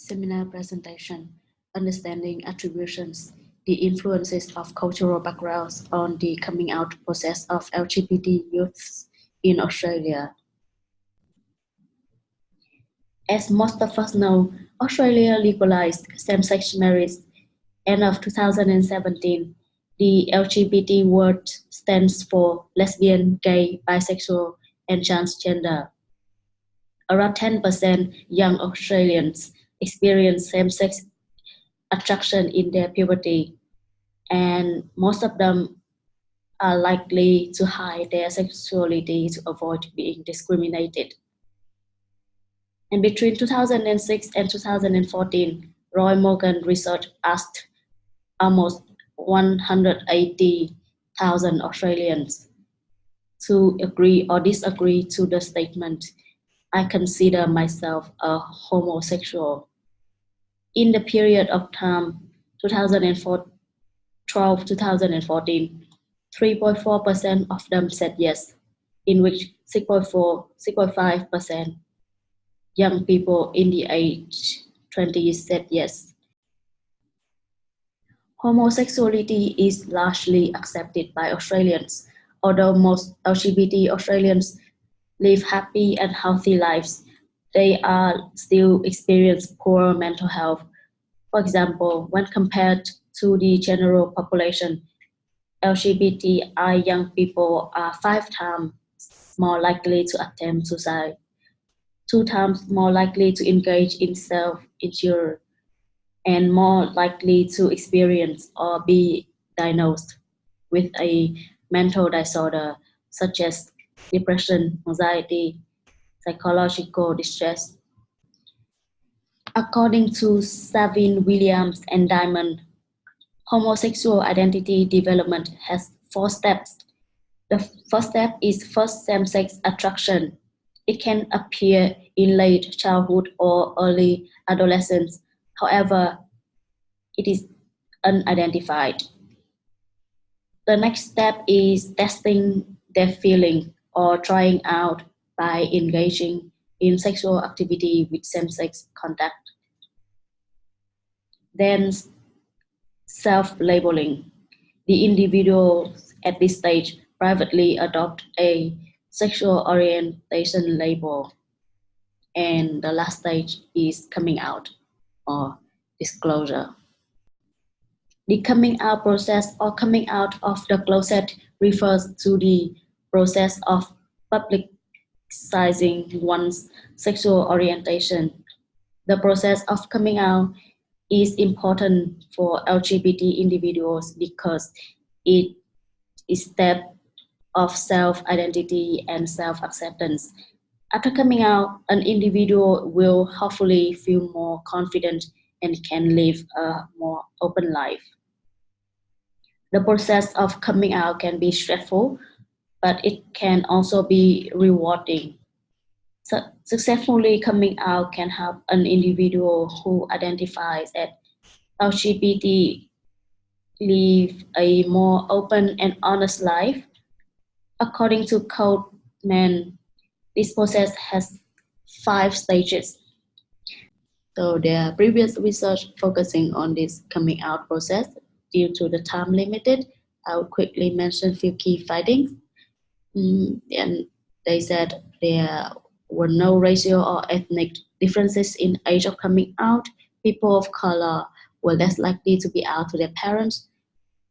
Seminar presentation, Understanding Attributions, the Influences of Cultural Backgrounds on the Coming Out Process of LGBT Youths in Australia. As most of us know, Australia legalized same-sex marriage end of 2017. The LGBT word stands for lesbian, gay, bisexual, and transgender. Around 10% young Australians experience same-sex attraction in their puberty, and most of them are likely to hide their sexuality to avoid being discriminated. And between 2006 and 2014, Roy Morgan research asked almost 180,000 Australians to agree or disagree to the statement, "I consider myself a homosexual." In the period of time 2012-2014, 3.4% of them said yes, in which 6.5% young people in the age 20s said yes. Homosexuality is largely accepted by Australians, although most LGBT Australians live happy and healthy lives. They are still experience poor mental health. For example, when compared to the general population, LGBTI young people are 5 times more likely to attempt suicide, 2 times more likely to engage in self-injury, and more likely to experience or be diagnosed with a mental disorder such as depression, anxiety, psychological distress. According to Savin Williams and Diamond, homosexual identity development has 4 steps. The first step is first same-sex attraction. It can appear in late childhood or early adolescence. However, it is unidentified. The next step is testing their feeling or trying out by engaging in sexual activity with same-sex contact. Then self-labeling. The individuals at this stage privately adopt a sexual orientation label. And the last stage is coming out or disclosure. The coming out process or coming out of the closet refers to the process of publicizing one's sexual orientation. The process of coming out is important for LGBT individuals because it is a step of self-identity and self-acceptance. After coming out, an individual will hopefully feel more confident and can live a more open life. The process of coming out can be stressful, but it can also be rewarding. Successfully coming out can help an individual who identifies as LGBT live a more open and honest life. According to Coleman, this process has 5 stages. So their previous research focusing on this coming out process. Due to the time limited, I will quickly mention a few key findings. And they said there were no racial or ethnic differences in age of coming out. People of color were less likely to be out to their parents.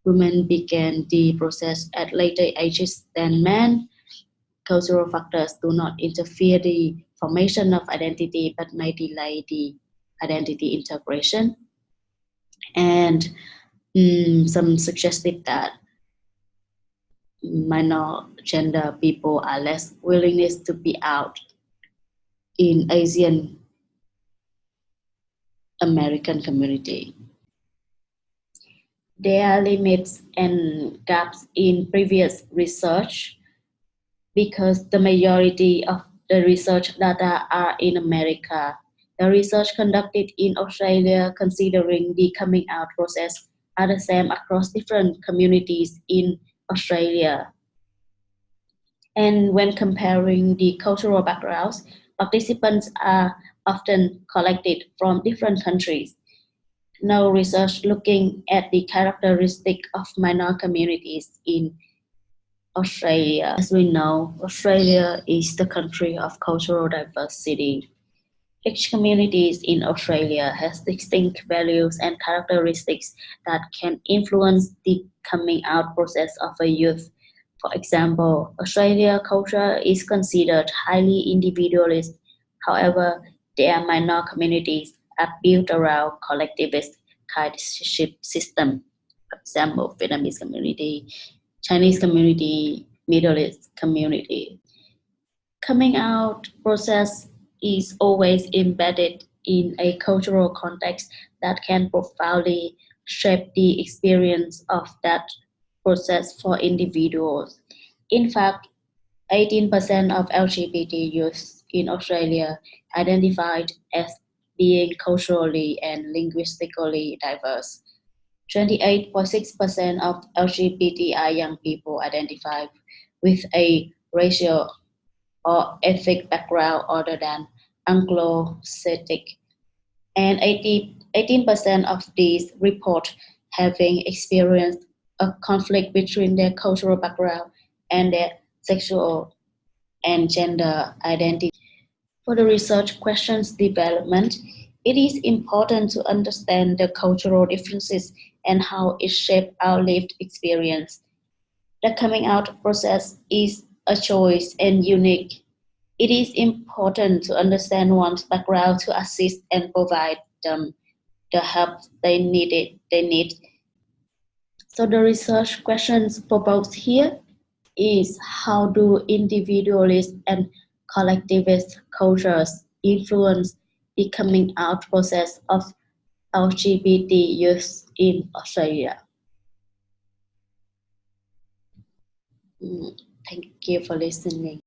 Women began the process at later ages than men. Cultural factors do not interfere the formation of identity, but may delay the identity integration. And some suggested that minor gender people are less willingness to be out in Asian American community. There are limits and gaps in previous research because the majority of the research data are in America. The research conducted in Australia considering the coming out process are the same across different communities in Australia. And when comparing the cultural backgrounds, Participants are often collected from different countries. No research looking at the characteristics of minor communities in Australia. As we know, Australia is the country of cultural diversity. Each community in Australia has distinct values and characteristics that can influence the coming out process of a youth. For example, Australia culture is considered highly individualist. However, their minor communities are built around collectivist kinship system. For example, Vietnamese community, Chinese community, Middle East community. Coming out process is always embedded in a cultural context that can profoundly shape the experience of that process for individuals. In fact, 18% of LGBT youth in Australia identified as being culturally and linguistically diverse. 28.6% of LGBTI young people identify with a racial or ethnic background other than Anglo-Celtic, and 18% of these report having experienced a conflict between their cultural background and their sexual and gender identity. For the research questions development, it is important to understand the cultural differences and how it shapes our lived experience. The coming out process is a choice and unique. It is important to understand one's background to assist and provide them the help they need. So the research questions proposed here is how do individualist and collectivist cultures influence the coming out process of LGBT youth in Australia? Thank you for listening.